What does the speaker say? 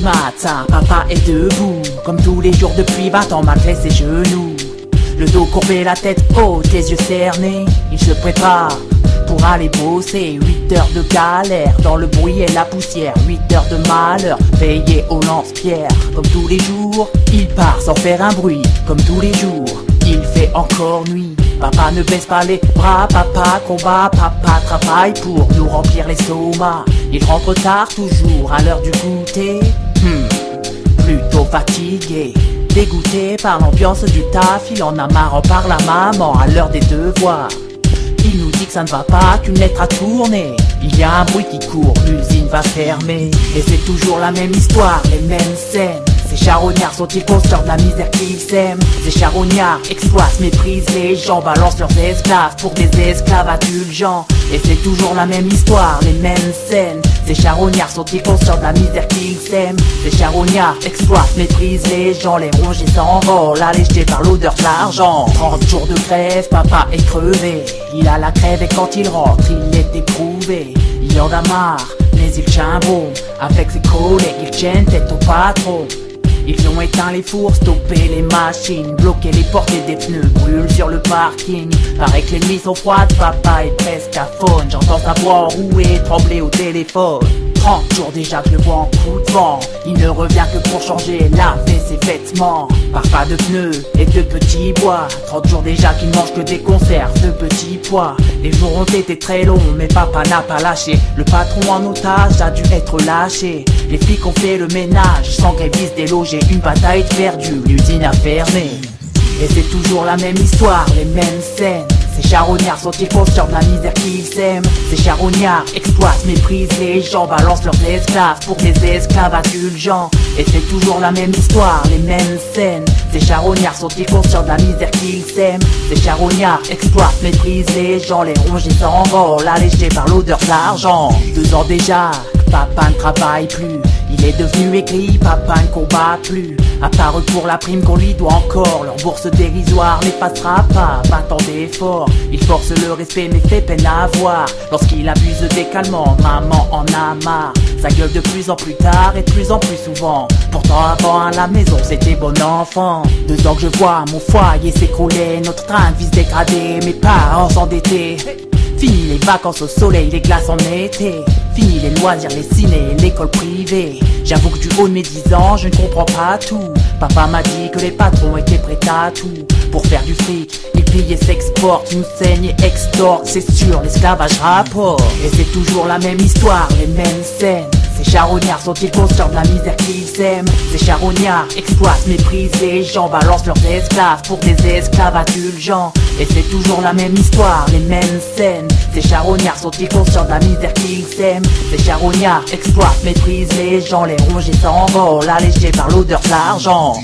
matin, papa est debout, comme tous les jours depuis 20 ans malgré ses genoux. Le dos courbé, la tête haute, les yeux cernés, il se prépare pour aller bosser. 8 heures de galère, dans le bruit et la poussière, 8 heures de malheur, payé au lance-pierre. Comme tous les jours, il part sans faire un bruit, comme tous les jours, il fait encore nuit. Papa ne baisse pas les bras, papa combat, papa travaille pour nous remplir l'estomac. Il rentre tard toujours à l'heure du goûter, plutôt fatigué, dégoûté par l'ambiance du taf. Il en a marre, en parle à maman à l'heure des devoirs. Il nous dit que ça ne va pas, qu'une lettre a tourné. Il y a un bruit qui court, l'usine va fermer. Et c'est toujours la même histoire, les mêmes scènes. Ces charognards sont-ils conscients de la misère qu'ils s'aiment? Ces charognards exploitent, méprisent les gens, balancent leurs esclaves pour des esclaves indulgents. Et c'est toujours la même histoire, les mêmes scènes. Ces charognards sont-ils conscients de la misère qu'ils s'aiment? Ces charognards exploitent, méprisent les gens, les rongés s'envolent, allégés par l'odeur de l'argent. 30 jours de grève, papa est crevé. Il a la crève et quand il rentre, il est éprouvé. Il en a marre, mais il tient bon. Avec ses collègues, ils tiennent tête au patron. Ils ont éteint les fours, stoppé les machines, bloqué les portes et des pneus brûlent sur le parking. Paraît que les nuits sont froides, papa est presque à faune. J'entends sa voix enrouée, trembler au téléphone. 30 jours déjà que je le vois en coup de vent. Il ne revient que pour changer, laver ses vêtements. Parfum de pneus et de petits bois. 30 jours déjà qu'il mange que des conserves de petits pois. Les jours ont été très longs, mais papa n'a pas lâché. Le patron en otage a dû être lâché. Les flics ont fait le ménage, sans grévistes délogés. Une bataille perdue, l'usine a fermé. Et c'est toujours la même histoire, les mêmes scènes. Ces charognards sont-ils conscients de la misère qu'ils s'aiment? Ces charognards exploitent, méprisent les gens, balancent leurs esclaves pour des esclaves indulgents. Et c'est toujours la même histoire, les mêmes scènes. Ces charognards sont-ils conscients de la misère qu'ils s'aiment? Ces charognards exploitent, méprisent les gens, les rongés s'envolent, allégés par l'odeur de l'argent. 2 ans déjà, papa ne travaille plus. Il est devenu aigri, papa ne combat plus. À part pour la prime qu'on lui doit encore, leur bourse dérisoire n'effacera pas 20 ans d'efforts. Il force le respect mais fait peine à voir. Lorsqu'il abuse des calmants, maman en a marre. Ça gueule de plus en plus tard et de plus en plus souvent. Pourtant avant à la maison c'était bon enfant. 2 ans que je vois mon foyer s'écrouler, notre train de vie se dégrader, mes parents s'endetter. Fini les vacances au soleil, les glaces en été. Fini les loisirs, les cinés, l'école privée. J'avoue que du haut de mes 10 ans, je ne comprends pas tout. Papa m'a dit que les patrons étaient prêts à tout. Pour faire du fric, ils pillent et s'exportent, nous saignent et extorquent. C'est sûr, l'esclavage rapporte. Et c'est toujours la même histoire, les mêmes scènes. Ces charognards sont-ils conscients de la misère qu'ils s'aiment? Ces charognards exploitent, méprisent les gens, balancent leurs esclaves pour des esclaves indulgents. Et c'est toujours la même histoire, les mêmes scènes. Ces charognards sont-ils conscients de la misère qu'ils s'aiment? Ces charognards exploitent, méprisent les gens, les rongés s'envolent, allégés par l'odeur de l'argent.